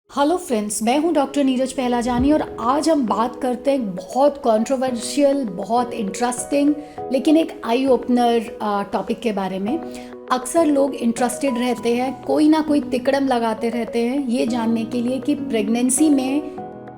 Hello friends, मैं हूं doctor Neeraj पहलाजानी और आज हम बात करते हैं एक बहुत कंट्रोवर्शियल, बहुत इंटरेस्टिंग लेकिन एक आई ओपनर टॉपिक के बारे में। अक्सर लोग इंटरेस्टेड रहते हैं, कोई ना कोई तिकड़म लगाते रहते हैं ये जानने के लिए कि प्रेगनेंसी में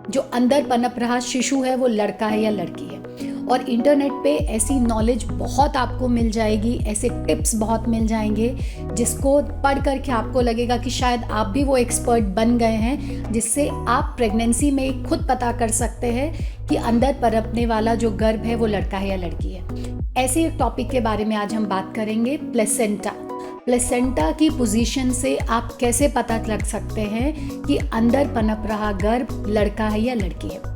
जो अंदर पनप रहा शिशु है वो लड़का है या लड़की है। और इंटरनेट पे ऐसी नॉलेज बहुत आपको मिल जाएगी, ऐसे टिप्स बहुत मिल जाएंगे जिसको पढ़ करके आपको लगेगा कि शायद आप भी वो एक्सपर्ट बन गए हैं, जिससे आप प्रेगनेंसी में खुद पता कर सकते हैं कि अंदर पनपने वाला जो गर्भ है वो लड़का है या लड़की है। ऐसे एक टॉपिक के बारे में आज हम बात करेंगे, प्लेसेंटा। प्लेसेंटा की पोजीशन से आप कैसे पता लग सकते हैं कि अंदर पनप रहा गर्भ लड़का है या लड़की है।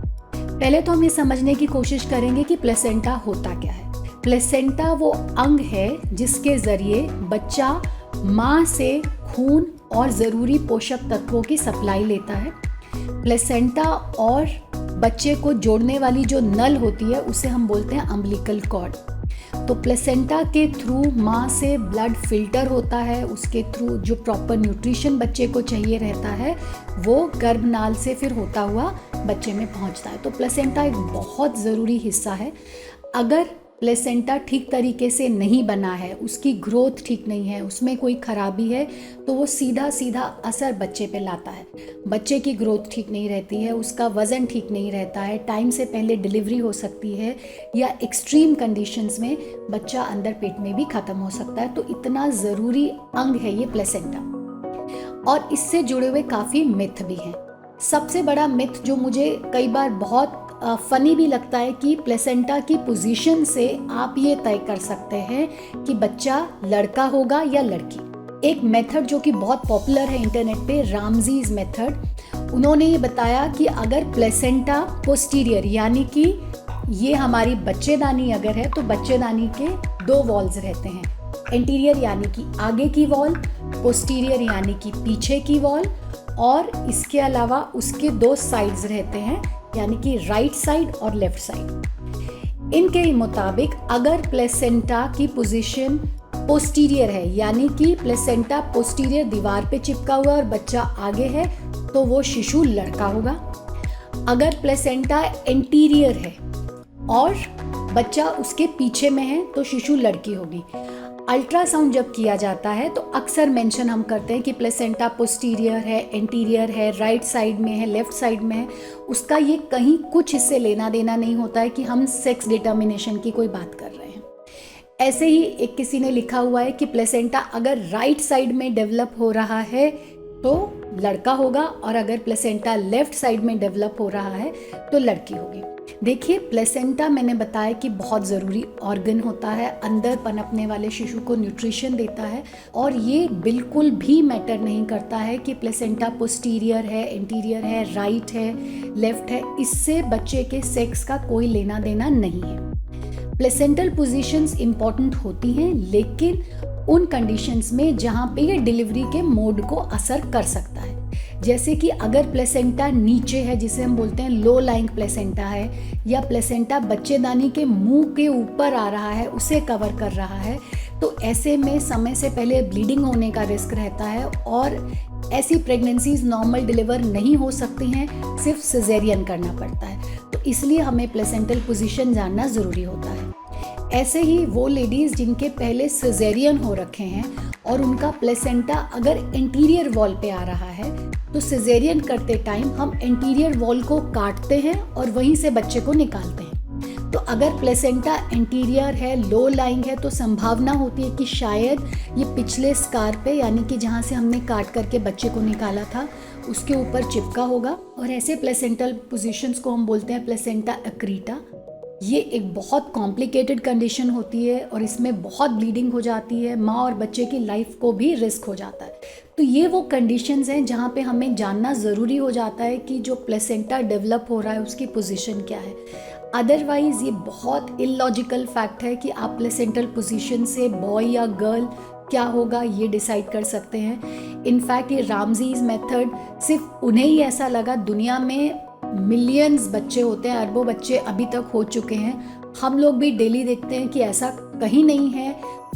पहले तो हम ये समझने की कोशिश करेंगे कि प्लेसेंटा होता क्या है। प्लेसेंटा वो अंग है जिसके जरिए बच्चा माँ से खून और ज़रूरी पोषक तत्वों की सप्लाई लेता है। प्लेसेंटा और बच्चे को जोड़ने वाली जो नल होती है उसे हम बोलते हैं अम्बिलिकल कॉर्ड। तो प्लेसेंटा के थ्रू माँ से ब्लड फिल्टर होता है, उसके थ्रू जो प्रॉपर न्यूट्रिशन बच्चे को चाहिए रहता है वो गर्भनाल से फिर होता हुआ बच्चे में पहुँचता है। तो प्लेसेंटा एक बहुत ज़रूरी हिस्सा है। अगर प्लेसेंटा ठीक तरीके से नहीं बना है, उसकी ग्रोथ ठीक नहीं है, उसमें कोई खराबी है, तो वो सीधा सीधा असर बच्चे पे लाता है। बच्चे की ग्रोथ ठीक नहीं रहती है, उसका वज़न ठीक नहीं रहता है, टाइम से पहले डिलीवरी हो सकती है या एक्सट्रीम कंडीशंस में बच्चा अंदर पेट में भी ख़त्म हो सकता है। तो इतना ज़रूरी अंग है ये प्लेसेंटा। और इससे जुड़े हुए काफ़ी मिथ भी हैं। सबसे बड़ा मिथ जो मुझे कई बार बहुत फनी भी लगता है कि प्लेसेंटा की पोजीशन से आप ये तय कर सकते हैं कि बच्चा लड़का होगा या लड़की। एक मेथड जो कि बहुत पॉपुलर है इंटरनेट पे, रामजीज मेथड, उन्होंने ये बताया कि अगर प्लेसेंटा पोस्टीरियर यानी कि ये हमारी बच्चेदानी अगर है तो बच्चेदानी के दो वॉल्स रहते हैं, एंटीरियर यानी कि आगे की वॉल, पोस्टीरियर यानी कि पीछे की वॉल, और इसके अलावा उसके दो साइड्स रहते हैं यानी कि राइट साइड और लेफ्ट साइड। इनके मुताबिक अगर प्लेसेंटा की पोजीशन पोस्टीरियर है यानी कि प्लेसेंटा पोस्टीरियर दीवार पे चिपका हुआ और बच्चा आगे है तो वो शिशु लड़का होगा। अगर प्लेसेंटा एंटीरियर है और बच्चा उसके पीछे में है तो शिशु लड़की होगी। अल्ट्रासाउंड जब किया जाता है तो अक्सर मेंशन हम करते हैं कि प्लेसेंटा पोस्टीरियर है, एंटीरियर है, राइट साइड में है, लेफ्ट साइड में है। उसका ये कहीं कुछ इससे लेना देना नहीं होता है कि हम सेक्स डिटर्मिनेशन की कोई बात कर रहे हैं। ऐसे ही एक किसी ने लिखा हुआ है कि प्लेसेंटा अगर राइट साइड में डेवलप हो रहा है तो लड़का होगा और अगर प्लेसेंटा लेफ्ट साइड में डेवलप हो रहा है तो लड़की होगी। देखिए, प्लेसेंटा मैंने बताया कि बहुत ज़रूरी ऑर्गन होता है, अंदर पनपने वाले शिशु को न्यूट्रिशन देता है और ये बिल्कुल भी मैटर नहीं करता है कि प्लेसेंटा पोस्टीरियर है, एंटीरियर है, राइट है, लेफ्ट है। इससे बच्चे के सेक्स का कोई लेना देना नहीं है। प्लेसेंटल पोजीशंस इंपॉर्टेंट होती हैं लेकिन उन कंडीशंस में जहाँ पे ये डिलीवरी के मोड को असर कर सकता है। जैसे कि अगर प्लेसेंटा नीचे है जिसे हम बोलते हैं लो लाइंग प्लेसेंटा है, या प्लेसेंटा बच्चेदानी के मुंह के ऊपर आ रहा है उसे कवर कर रहा है, तो ऐसे में समय से पहले ब्लीडिंग होने का रिस्क रहता है और ऐसी प्रेगनेंसीज नॉर्मल डिलीवर नहीं हो सकती हैं, सिर्फ सिजेरियन करना पड़ता है। तो इसलिए हमें प्लेसेंटल पोजीशन जानना ज़रूरी होता है। ऐसे ही वो लेडीज़ जिनके पहले सिजेरियन हो रखे हैं और उनका प्लेसेंटा अगर इंटीरियर वॉल पे आ रहा है तो सिजेरियन करते टाइम हम इंटीरियर वॉल को काटते हैं और वहीं से बच्चे को निकालते हैं। तो अगर प्लेसेंटा इंटीरियर है, लो लाइंग है, तो संभावना होती है कि शायद ये पिछले स्कार पे यानी कि जहाँ से हमने काट करके बच्चे को निकाला था उसके ऊपर चिपका होगा। और ऐसे प्लेसेंटल पोजीशंस को हम बोलते हैं प्लेसेंटा एक्रीटा। ये एक बहुत कॉम्प्लिकेटेड कंडीशन होती है और इसमें बहुत ब्लीडिंग हो जाती है, माँ और बच्चे की लाइफ को भी रिस्क हो जाता है। तो ये वो कंडीशंस हैं जहाँ पे हमें जानना ज़रूरी हो जाता है कि जो प्लेसेंटा डेवलप हो रहा है उसकी पोजीशन क्या है। अदरवाइज़ ये बहुत इलॉजिकल फैक्ट है कि आप प्लेसेंटल पोजीशन से बॉय या गर्ल क्या होगा ये डिसाइड कर सकते हैं। इनफैक्ट ये रामजीज मेथड सिर्फ उन्हें ही ऐसा लगा, दुनिया में मिलियंस बच्चे होते हैं, अरबों बच्चे अभी तक हो चुके हैं। हम लोग भी डेली देखते हैं कि ऐसा कहीं नहीं है।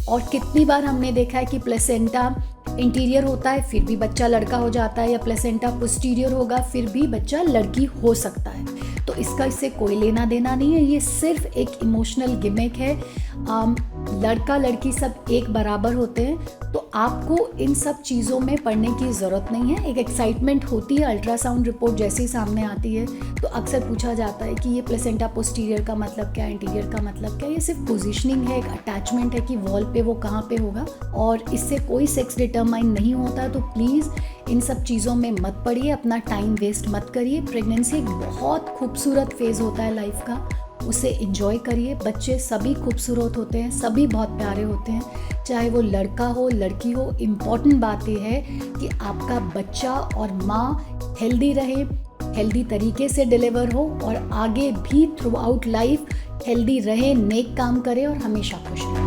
और कितनी बार हमने देखा है कि प्लेसेंटा इंटीरियर होता है फिर भी बच्चा लड़का हो जाता है, या प्लेसेंटा पोस्टीरियर होगा फिर भी बच्चा लड़की हो सकता है। तो इसका इससे कोई लेना देना नहीं है, ये सिर्फ एक इमोशनल गिमिक है। लड़का लड़की सब एक बराबर होते हैं, तो आपको इन सब चीज़ों में पढ़ने की ज़रूरत नहीं है। एक एक्साइटमेंट होती है अल्ट्रासाउंड रिपोर्ट जैसे ही सामने आती है, तो अक्सर पूछा जाता है कि ये प्लेसेंटा पोस्टीरियर का मतलब क्या, इंटीरियर का मतलब क्या। ये सिर्फ पोजीशनिंग है, एक अटैचमेंट है कि वॉल पे वो कहाँ पे होगा, और इससे कोई सेक्स डिटरमाइन नहीं होता। तो प्लीज़ इन सब चीज़ों में मत पड़िए, अपना टाइम वेस्ट मत करिए। प्रेगनेंसी एक बहुत खूबसूरत फेज़ होता है लाइफ का, उसे एंजॉय करिए। बच्चे सभी खूबसूरत होते हैं, सभी बहुत प्यारे होते हैं, चाहे वो लड़का हो लड़की हो। इम्पॉर्टेंट बात यह है कि आपका बच्चा और माँ हेल्दी रहे, हेल्दी तरीके से डिलीवर हो, और आगे भी थ्रू आउट लाइफ हेल्दी रहे, नेक काम करे और हमेशा खुश रहे।